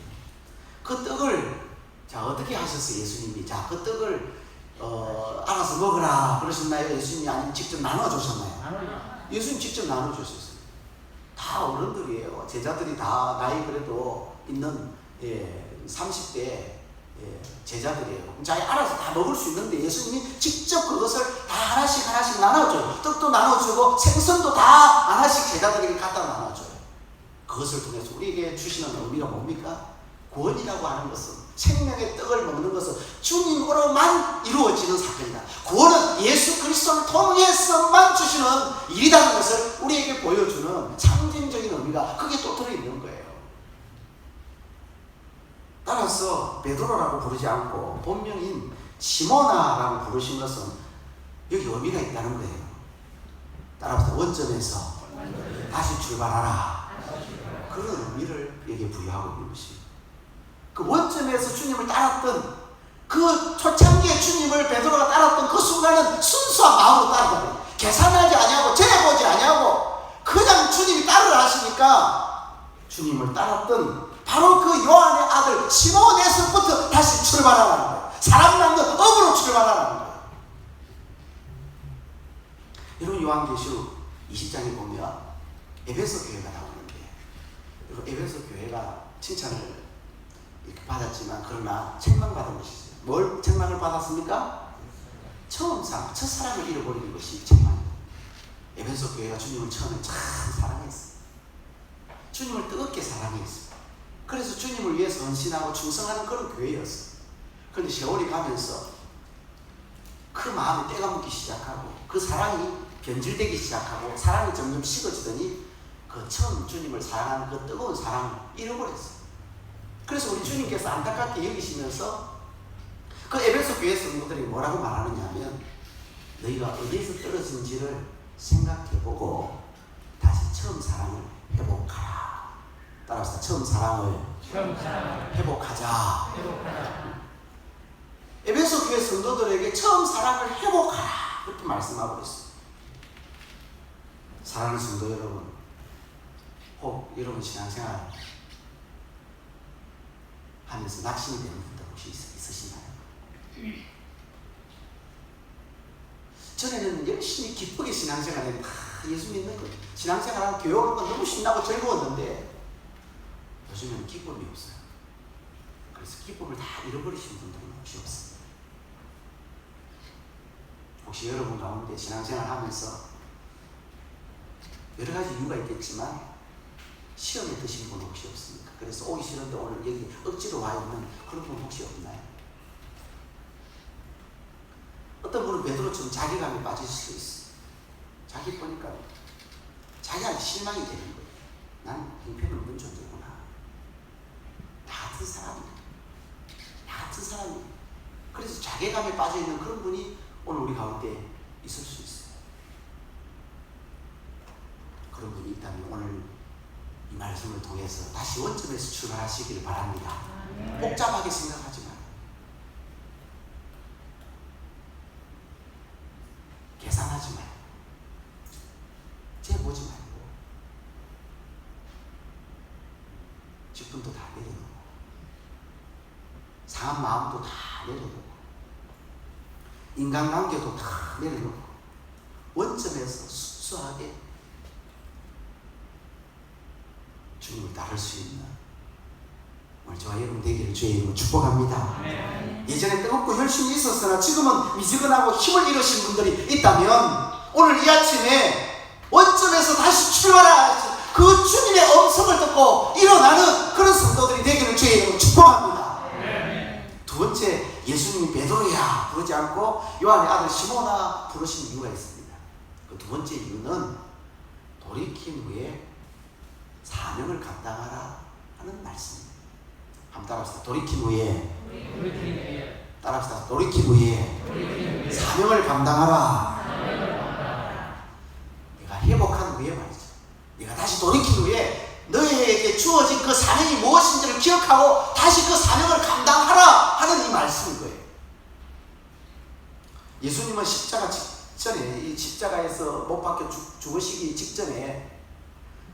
S1: 그 떡을 자 어떻게 하셨어요? 예수님이 자 그 떡을 알아서 먹으라 그러셨나요? 예수님이 아니면 직접 나눠주셨나요? 예수님 직접 나눠주셨어요. 다 어른들이에요. 제자들이 다 나이 그래도 있는 30대 제자들이에요. 자기 알아서 다 먹을 수 있는데 예수님이 직접 그것을 다 하나씩 나눠줘요. 떡도 나눠주고 생선도 다 하나씩 제자들에게 갖다 나눠줘요. 그것을 통해서 우리에게 주시는 의미가 뭡니까? 구원이라고 하는 것은, 생명의 떡을 먹는 것은 주님으로만 이루어지는 사건이다. 구원은 예수 그리스도를 통해서만 주시는 일이라는 것을 우리에게 보여주는 상징적인 의미가 그게 또 들어있는 거예요. 따라서 베드로라고 부르지 않고 본명인 시몬아라고 부르신 것은 여기 의미가 있다는 거예요. 따라서 원점에서 다시 출발하라. 그런 의미를 여기에 부여하고 있는 것입니다. 그 원점에서 주님을 따랐던 그 초창기에 주님을 베드로가 따랐던 그 순간은 순수한 마음으로 따르다. 계산하지 아니하고 재보지 아니하고 그냥 주님이 따르라 하시니까 주님을 따랐던 바로 그 요한의 아들 시몬에서부터 다시 출발하라는 거예요. 사람 낳는 업으로 출발하라는 거예요. 여러분 요한계시록 20장에 보면 에베소 교회가 나오는데 에베소 교회가 칭찬을 이렇게 받았지만 그러나 책망받은 것이 있어요. 뭘 책망을 받았습니까? 처음 사랑, 첫사랑을 잃어버리는 것이 책망이에요. 에베소 교회가 주님을 처음에 참 사랑했어요. 주님을 뜨겁게 사랑했어요. 그래서 주님을 위해서 헌신하고 충성하는 그런 교회였어요. 그런데 세월이 가면서 그 마음에 때가 묻기 시작하고 그 사랑이 변질되기 시작하고 사랑이 점점 식어지더니 그 처음 주님을 사랑하는 그 뜨거운 사랑을 잃어버렸어요. 그래서 우리 주님께서 안타깝게 여기시면서 그 에베소 교회 성도들이 뭐라고 말하느냐 하면 너희가 어디에서 떨어진지를 생각해보고 다시 처음 사랑을 회복하라. 따라서 처음 사랑을 회복하자. 에베소 교회 성도들에게 처음 사랑을 회복하라 그렇게 말씀하고 있어요. 사랑하는 성도 여러분, 혹 여러분 신앙생활 하면서 낙심이 되는 분들 혹시 있으신가요? 전에는 열심히 기쁘게 신앙생활에 예수 믿는 것, 신앙생활하고 교회 오는 건 너무 신나고 즐거웠는데 요즘에는 기쁨이 없어요. 그래서 기쁨을 다 잃어버리신 분들은 혹시 없어요? 혹시 여러분 가운데 신앙생활 하면서 여러 가지 이유가 있겠지만 시험에 드신 분 혹시 없습니까? 그래서 오기 싫은데 오늘 여기 억지로 와 있는 그런 분 혹시 없나요? 어떤 분은 베드로처럼 자괴감에 빠질 수도 있어요. 자기 보니까 자기한테 실망이 되는 거예요. 난 형편없는 존재구나. 나 같은 사람이야. 그래서 자괴감에 빠져있는 그런 분이 오늘 우리 가운데 있을 수 있어요. 그런 분이 있다면 오늘 이 말씀을 통해서 다시 원점에서 출발하시기를 바랍니다. 복잡하게 생각하지 마요. 계산하지 마요. 재보지 말고 직분도 다 내려놓고 상한 마음도 다 내려놓고 인간관계도 다 내려놓고 원점에서 순수하게 주님을 따를 수 있는 오늘 저와 여러분 되기를 주의 이름으로 축복합니다. 예전에 뜨겁고 열심히 있었으나 지금은 미지근하고 힘을 잃으신 분들이 있다면 오늘 이 아침에 원점에서 다시 출발하신 그 주님의 음성을 듣고 일어나는 그런 성도들이 되기를 주의 이름으로 축복합니다. 두 번째, 예수님이 베드로야 부르지 않고 요한의 아들 시몬아 부르신 이유가 있습니다. 그 두 번째 이유는 돌이킨 후에 사명을 감당하라 하는 말씀입니다. 한번 따라합시다. 돌이킨 후에 따라합시다. 돌이킨 후에 사명을 감당하라. 내가 회복한 후에 말이죠. 내가 다시 돌이킨 후에 너희에게 주어진 그 사명이 무엇인지를 기억하고 다시 그 사명을 감당하라 하는 이 말씀인 거예요. 예수님은 십자가 직전에, 이 십자가에서 못 박혀 죽으시기 직전에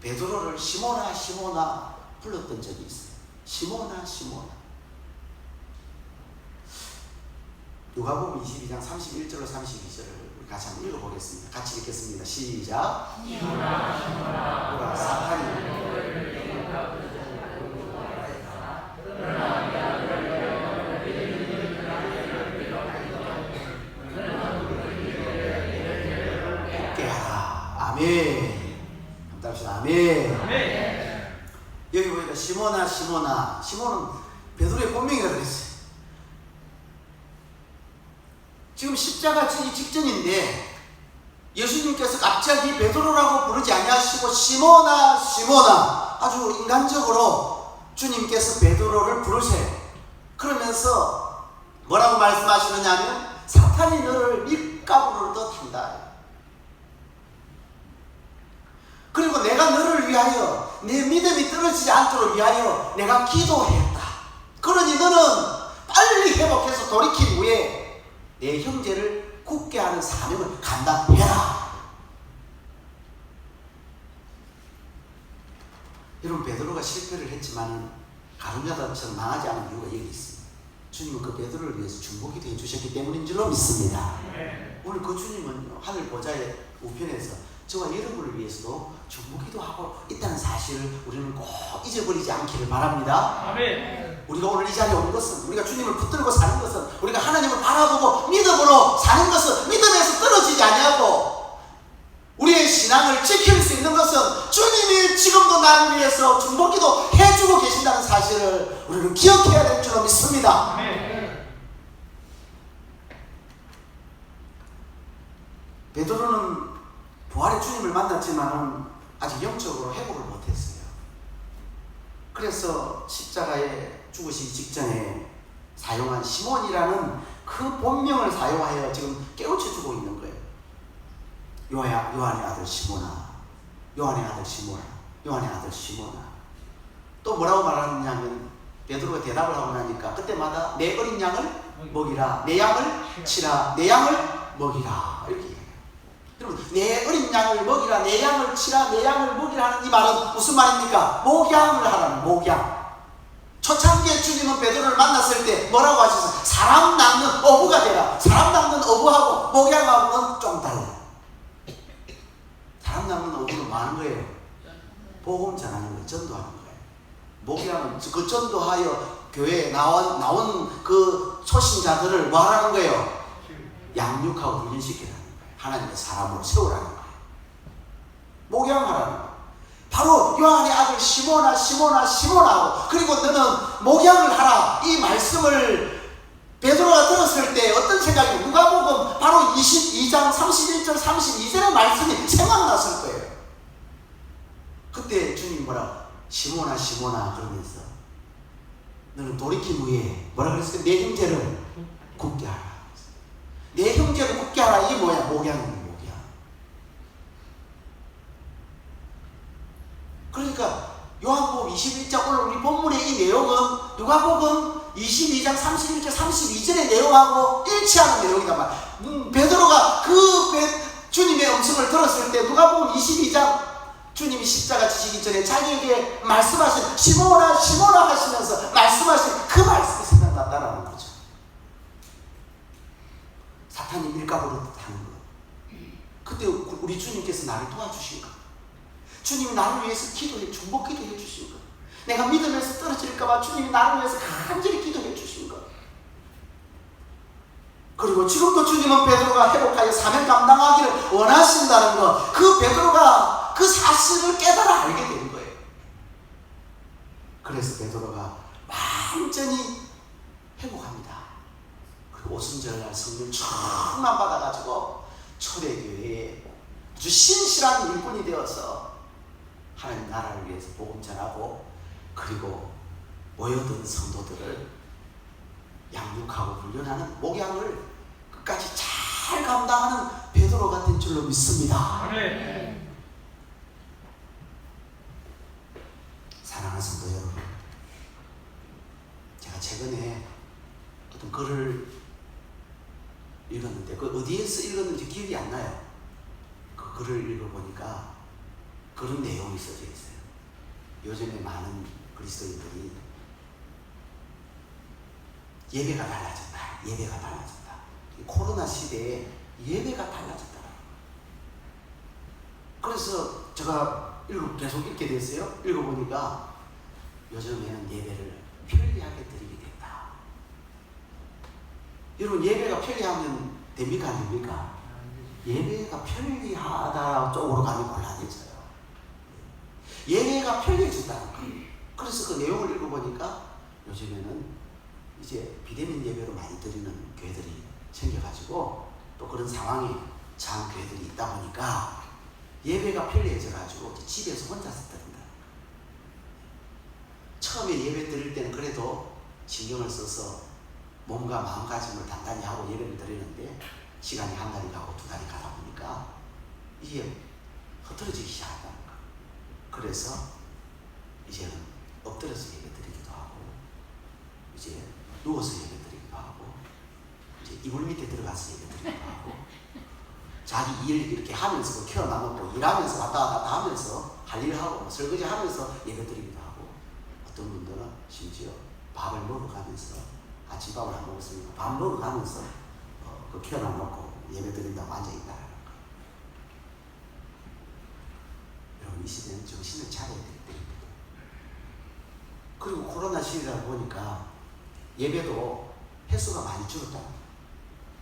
S1: 베드로를 시몬아 시몬아 불렀던 적이 있어요. 시몬아 시몬아. 누가복음 22장 31절로 32절을 우리 같이 한번 읽어보겠습니다. 같이 읽겠습니다. 시작. 시몬아 시몬아 누가 사탄이 아멘. 아멘. 아멘. 여기 보니까 시몬아 시몬아. 시몬은 베드로의 본명이라고 그랬어요. 지금 십자가 지기 직전인데 예수님께서 갑자기 베드로라고 부르지 아니하시고 시몬아 시몬아 아주 인간적으로 주님께서 베드로를 부르세요. 그러면서 뭐라고 말씀하시느냐 하면 사탄이 너를 밀가부로 넣던다. 그리고 내가 너를 위하여 내 믿음이 떨어지지 않도록 위하여 내가 기도했다. 그러니 너는 빨리 회복해서 돌이킨 후에 내 형제를 굳게 하는 사명을 감당해라. 여러분, 베드로가 실패를 했지만 가룟유다처럼 망하지 않은 이유가 여기 있습니다. 주님은 그 베드로를 위해서 중보기도 해주셨기 때문인 줄로 믿습니다. 오늘 그 주님은 하늘 보좌의 우편에서 저와 여러분을 위해서도 중보기도 하고 있다는 사실을 우리는 꼭 잊어버리지 않기를 바랍니다. 아멘. 우리가 오늘 이 자리에 온 것은, 우리가 주님을 붙들고 사는 것은, 우리가 하나님을 바라보고 믿음으로 사는 것은, 믿음에서 떨어지지 아니하고 우리의 신앙을 지킬 수 있는 것은 주님이 지금도 나를 위해서 중보기도 해주고 계신다는 사실을 우리는 기억해야 될 줄로 믿습니다. 아멘. 베드로는 부활의 주님을 만났지만 아직 영적으로 회복을 못했어요. 그래서 십자가에 죽으시기 직전에 사용한 시몬이라는 그 본명을 사용하여 지금 깨우쳐주고 있는 거예요. 요한의 아들 시몬아, 요한의 아들 시몬아, 요한의 아들 시몬아. 또 뭐라고 말하느냐면 베드로가 대답을 하고 나니까 그때마다 내 어린 양을 먹이라, 내 양을 치라, 내 양을 먹이라, 이렇게 얘기해요. 여러분, 내 어린 양을 먹이라, 내 양을 치라, 내 양을 먹이라 하는 이 말은 무슨 말입니까? 목양을 하라는, 목양. 초창기에 주님은 베드로를 만났을 때 뭐라고 하셨어요? 사람 낚는 어부가 되라. 사람 낚는 어부하고 목양하고는 좀 달라요. 사람 낚는 어부는 뭐 하는 거예요? 복음 전하는 거예요. 전도하는 거예요. 목양은 그 전도하여 교회에 나온 그 초신자들을 뭐 하라는 거예요? 양육하고 훈련시키라는 거예요. 하나님의 사람으로 세우라는 거예요. 목양하라는 거예요. 바로 요한의 아들 시몬아, 시몬아, 시몬아, 그리고 너는 목양을 하라, 이 말씀을 베드로가 들었을 때 어떤 생각이, 누가복음 바로 22장 31절 32절의 말씀이 생각났을 거예요. 그때 주님 뭐라, 시몬아 시몬아 그러면서 너는 돌이킨 후에 뭐라 그랬어요? 내 형제를 굳게 하라. 내 형제를 굳게 하라. 이게 뭐야? 목양입니다. 목양. 그러니까 요한복음 21장, 오늘 우리 본문의 이 내용은 누가복음 22장 31절 32절의 내용하고 일치하는 내용이단 말이야. 베드로가 주님의 음성을 들었을 때 누가복음 22장 주님이 십자가 지시기 전에 자기에게 말씀하신 시몬아 시몬아 하시면서 말씀하신 그 말씀이 생각났다라는 거죠. 사탄이 밀가부를 하는 거. 그때 우리 주님께서 나를 도와주신 거. 주님이 나를 위해서 기도해, 중보 기도해 주신 것. 내가 믿음에서 떨어질까봐 주님이 나를 위해서 간절히 기도해 주신 것. 그리고 지금도 주님은 베드로가 회복하여 사명 감당하기를 원하신다는 것. 그 베드로가 그 사실을 깨달아 알게 된 거예요. 그래서 베드로가 완전히 회복합니다. 그리고 오순절날 성령 충만 받아가지고 초대교회에 아주 신실한 일꾼이 되어서 하나님 나라를 위해서 복음 전하고, 그리고 모여든 성도들을 양육하고 훈련하는 목양을 끝까지 잘 감당하는 베드로 같은 줄로 믿습니다. 네. 사랑하는 성도 여러분, 제가 최근에 어떤 글을 읽었는데 그 어디에서 읽었는지 기억이 안 나요. 그 글을 읽어보니까 그런 내용이 써져 있어요. 요즘에 많은 그리스도인들이 예배가 달라졌다. 예배가 달라졌다. 코로나 시대에 예배가 달라졌다. 그래서 제가 계속 읽게 됐어요. 읽어보니까 요즘에는 예배를 편리하게 드리게 됐다. 여러분, 예배가 편리하면 됩니까? 안 됩니까? 예배가 편리하다 쪽으로 가면 곤란해져요. 예배가 편리해진다는 거예요. 그래서 그 내용을 읽어보니까 요즘에는 이제 비대면 예배로 많이 드리는 교회들이 생겨가지고 또 그런 상황에 처한 교회들이 있다 보니까 예배가 편리해져가지고 집에서 혼자서 드린다. 처음에 예배 드릴 때는 그래도 신경을 써서 몸과 마음가짐을 단단히 하고 예배를 드리는데 시간이 한 달이 가고 두 달이 가다 보니까 이게 흐트러지기 시작한다는 거예요. 그래서 이제는 엎드려서 예배 드리기도 하고 이제 누워서 예배 드리기도 이불 밑에 들어가서 예배드리기도 하고, 자기 일 이렇게 하면서 키워나놓고 일하면서 왔다 갔다 하면서 할 일 하고 뭐 설거지 하면서 예배드리기도 하고, 어떤 분들은 심지어 밥을 먹어가면서, 아침밥을 안 먹었으니까 밥 먹어가면서 그 키워나놓고 예배드린다고 앉아있다는 거. 여러분, 이 시대는 정신을 차려야 될 때입니다. 그리고 코로나 시대다 보니까 예배도 횟수가 많이 줄었다.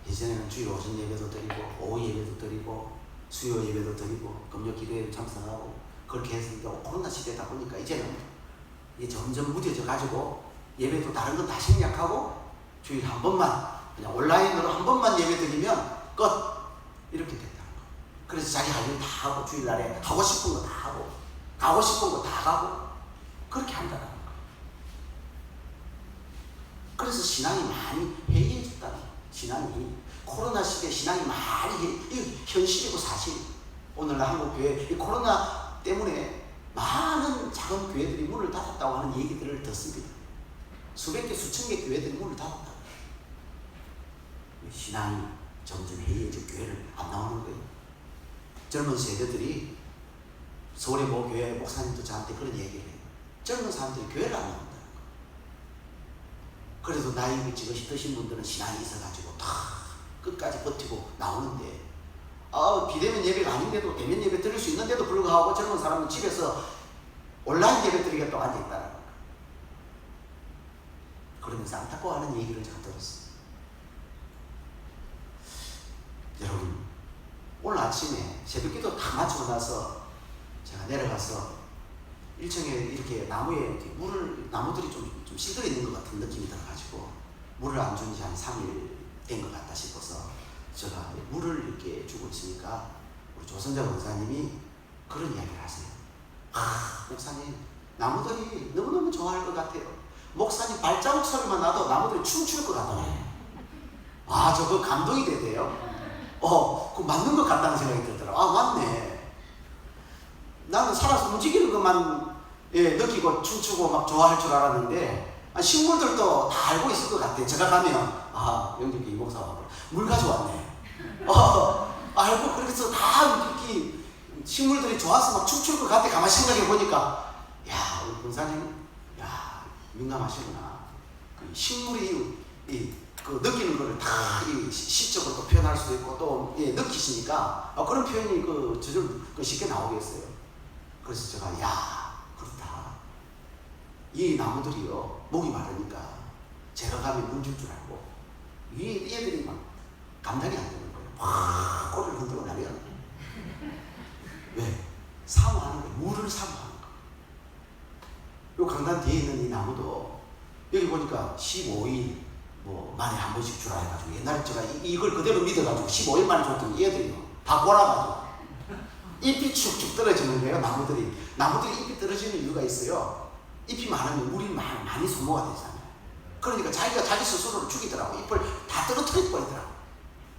S1: 예전에는 주일 오전 예배도 드리고 오후 예배도 드리고 수요 예배도 드리고 금요 기도회도 참석하고 그렇게 했는데, 코로나 시대다 보니까 이제는 이게 점점 무뎌져 가지고 예배도 다른 건 다 생략하고 주일 한 번만 그냥 온라인으로 한 번만 예배 드리면 끝, 이렇게 됐다는 거. 그래서 자기 할 일 다 하고 주일날에 하고 싶은 거 다 하고 가고 싶은 거 다 가고 그렇게 한다는 거. 그래서 신앙이 많이 해이해졌다는 거. 신앙이, 코로나 시대 신앙이 많이 이 현실이고 사실. 오늘날 한국 교회 이 코로나 때문에 많은 작은 교회들이 문을 닫았다고 하는 얘기들을 듣습니다. 수백 개 수천 개 교회들이 문을 닫았다고. 신앙이 점점 해이해져 교회를 안 나오는 거예요. 젊은 세대들이 서울의 모 교회 목사님도 저한테 그런 얘기를 해요. 젊은 사람들이 교회를 안 나온다는 거. 그래도 나이 지긋이 드신 분들은 신앙이 있어가지고 다 끝까지 버티고 나오는데, 비대면 예배가 아닌데도 대면 예배 드릴 수 있는데도 불구하고 젊은 사람은 집에서 온라인 예배 드리게 또 앉아있다는 거. 그러면서 안타까워하는 얘기를 제가 들었어요. 여러분, 오늘 아침에 새벽기도 다 마치고 나서 제가 내려가서 1층에 이렇게 나무에 나무들이 좀 시들어 있는 것 같은 느낌이 들어가지고 물을 안 준 지 한 3일 된 것 같다 싶어서 제가 물을 이렇게 주고 있으니까 우리 조선자 권사님이 그런 이야기를 하세요. 목사님, 나무들이 너무너무 좋아할 것 같아요. 목사님 발자국 소리만 나도 나무들이 춤출 것 같아요. 저거 감동이 되대요. 그 맞는 것 같다는 생각이 들더라고요. 맞네. 나는 살아서 움직이는 것만 느끼고 춤추고 막 좋아할 줄 알았는데, 식물들도 다 알고 있을 것 같아. 제가 가면 영덕기 이 목사가 물 가져왔네. 알고, 그래서 다 이렇게 식물들이 좋아서 막 춤출 것 같아. 가만히 생각해 보니까, 우리 권사님, 민감하시구나. 식물이 그 느끼는 거를 다 시적으로 또 표현할 수도 있고 또 느끼시니까 그런 표현이 쉽게 나오겠어요. 그래서 제가 그렇다. 이 나무들이요 목이 마르니까 제가 가면 물 줄 알고 얘들이 막 감당이 안 되는 거예요. 막 꼬리를 흔들고 난리가 나요. 왜? 사모하는 거예요. 물을 사모하는 거. 요 강단 뒤에 있는 이 나무도 여기 보니까 15일 만에 한 번씩 주라 해가지고, 옛날에 제가 이걸 그대로 믿어가지고 15일 만에 줬더니 얘들이 다 골아가지고 잎이 축축 떨어지는 거예요. 나무들이 잎이 떨어지는 이유가 있어요. 잎이 많으면 물이 많이 소모가 되잖아요. 그러니까 자기가 자기 스스로를 죽이더라고. 잎을 다 떨어뜨려 버리더라고.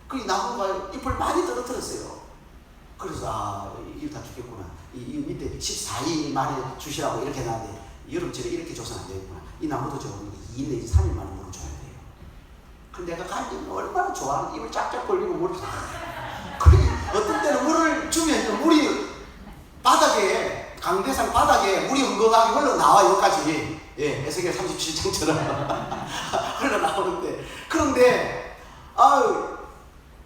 S1: 그 나무가 잎을 많이 떨어뜨렸어요. 그래서 잎 다 죽겠구나. 이 밑에 14일 만에 주시라고 이렇게 나왔는데, 여름철에 이렇게 줘서는 안 되겠구나. 이 나무도 저거 2일 내지 3일 만에 물을 줘야 돼요. 근데 내가 간지 얼마나 좋아하는, 입을 쫙쫙 벌리고 물을 어떤 때는 물을 주면 물이 바닥에, 강대상 바닥에 물이 엉거하게 흘러나와. 여기까지 에스겔 37장처럼 흘러나오는데, 그런데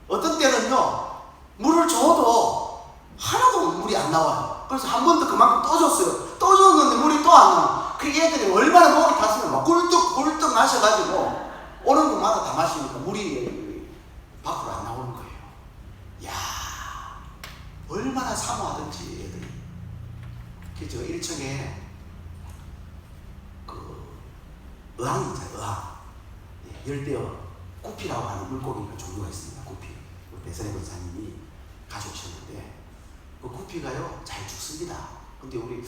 S1: 어떤 때는요 물을 줘도 하나도 물이 안 나와요. 그래서 한 번 더 그만큼 떠줬어요. 떠줬는데 물이 또 안 나와. 그 애들이 얼마나 목이 탔으면 막 꿀떡꿀떡 마셔가지고 오는 곳마다 다 마시니까 물이 밖으로 안 나오는 거예요. 얼마나 사모하든지 애들이. 그죠? 1층에 어항이 있잖아요. 어항. 열대어 구피라고 하는 물고기가 종류가 있습니다. 구피. 우리 배선의 권사님이 가져오셨는데, 그 구피가요 잘 죽습니다. 근데 우리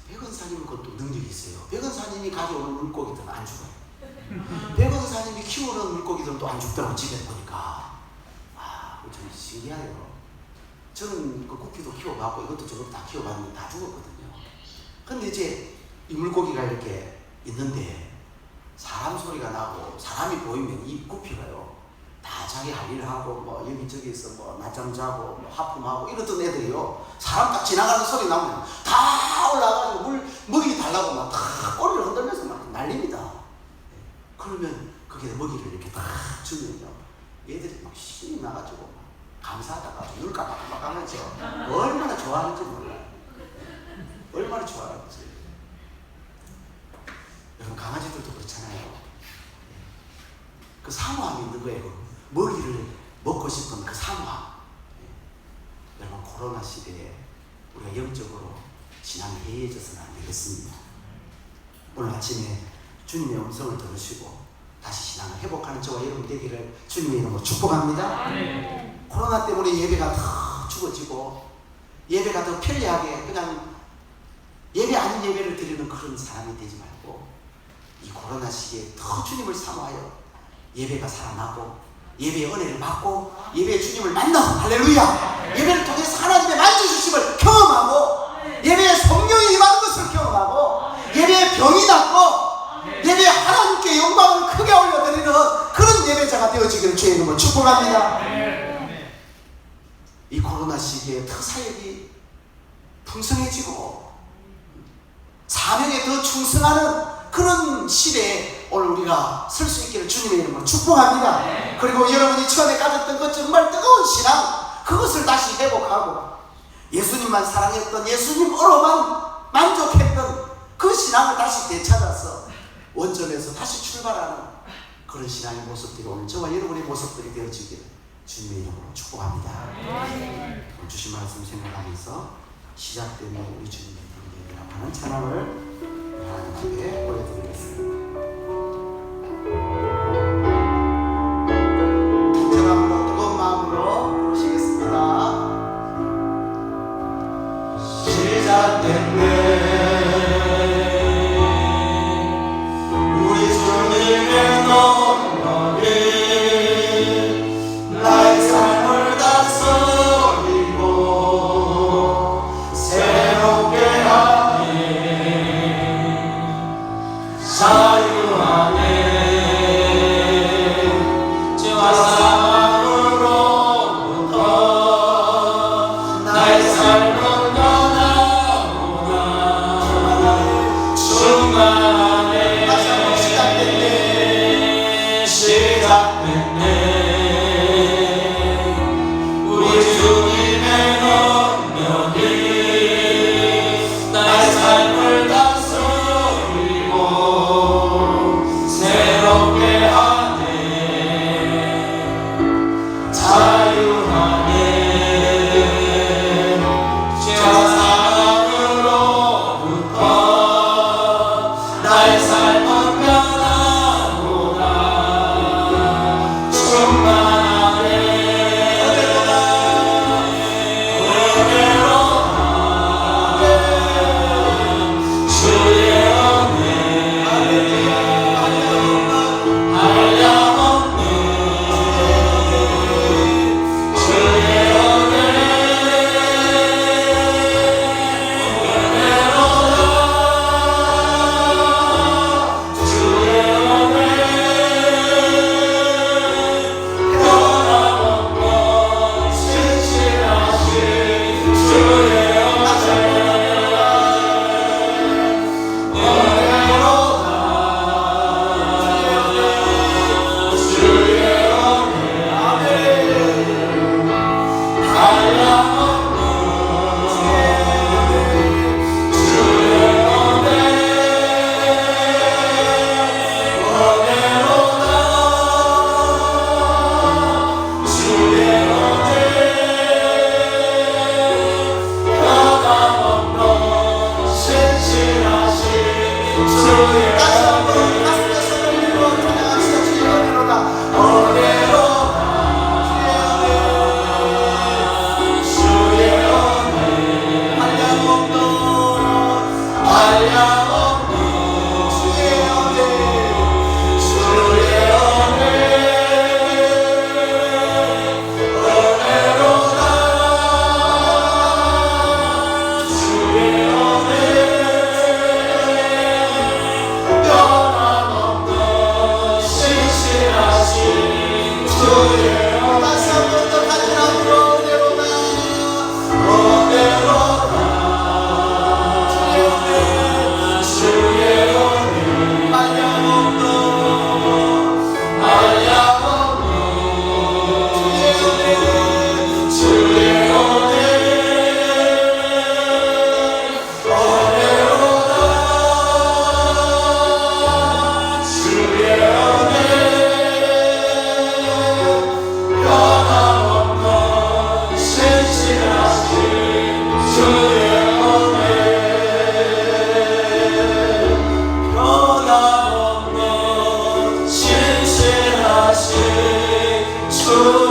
S1: 백원사님은 그것도 능력이 있어요. 백원사님이 가져오는 물고기들은 안 죽어요. 백원사님이 키우는 물고기들은 또 안 죽더라고. 집에 보니까. 참 신기해요. 저는 그 구피도 키워봤고 이것도 저것도 다 키워봤는데 다 죽었거든요. 근데 이제 이 물고기가 이렇게 있는데 사람 소리가 나고 사람이 보이면 이 구피가요 다 자기 할 일 하고 뭐 여기저기서 뭐 낮잠 자고 뭐 하품하고 이러던 애들이요, 사람 딱 지나가는 소리 나면 다 올라가지고 물 먹이 달라고 막 다 꼬리를 흔들면서 막 난립니다. 그러면 거기에 먹이를 이렇게 딱 주면요, 애들이 막 신이 나가지고 감사하다가 눈 깜빡깜빡 하면서 얼마나 좋아하는지 몰라요. 얼마나 좋아하는지. 여러분, 강아지들도 그렇잖아요. 그 사모함이 있는 거예요. 먹이를 먹고 싶은 그 사모함. 여러분, 코로나 시대에 우리가 영적으로 신앙이 해이해져서는 안 되겠습니다. 오늘 아침에 주님의 음성을 들으시고 다시 신앙을 회복하는 저와 여러분 되기를 주님의 이름으로 축복합니다. 코로나 때문에 예배가 더 죽어지고 예배가 더 편리하게 그냥 예배 아닌 예배를 드리는 그런 사람이 되지 말고, 이 코로나 시기에 더 주님을 사모하여 예배가 살아나고 예배의 은혜를 받고 예배의 주님을 만나, 할렐루야, 예배를 통해서 하나님의 만져주심을 경험하고 예배의 성령이 임하는 것을 경험하고 예배의 병이 낫고 예배에 하나님께 영광을 크게 올려드리는 그런 예배자가 되어지기를 주의 이름으로 축복합니다. 이 코로나 시기에 더 사역이 풍성해지고 사명에 더 충성하는 그런 시대에 오늘 우리가 설 수 있기를 주님의 이름으로 축복합니다. 그리고 여러분이 처음에 가졌던 그 정말 뜨거운 신앙, 그것을 다시 회복하고 예수님만 사랑했던, 예수님으로만 만족했던 그 신앙을 다시 되찾아서 원점에서 다시 출발하는 그런 신앙의 모습들이 오늘 저와 여러분의 모습들이 되어지기를 주님의 이름으로 축복합니다. 오늘 주신 말씀 생각하면서 시작되는 우리 주님의 이름이라고 하는 찬양을 하나님께 올려드리겠습니다. 진정함으로 뜨거운 마음으로 부르시겠습니다. 시작됐네 우리 주님의 능력이 나의 삶을 다스리고 새롭게 하니 주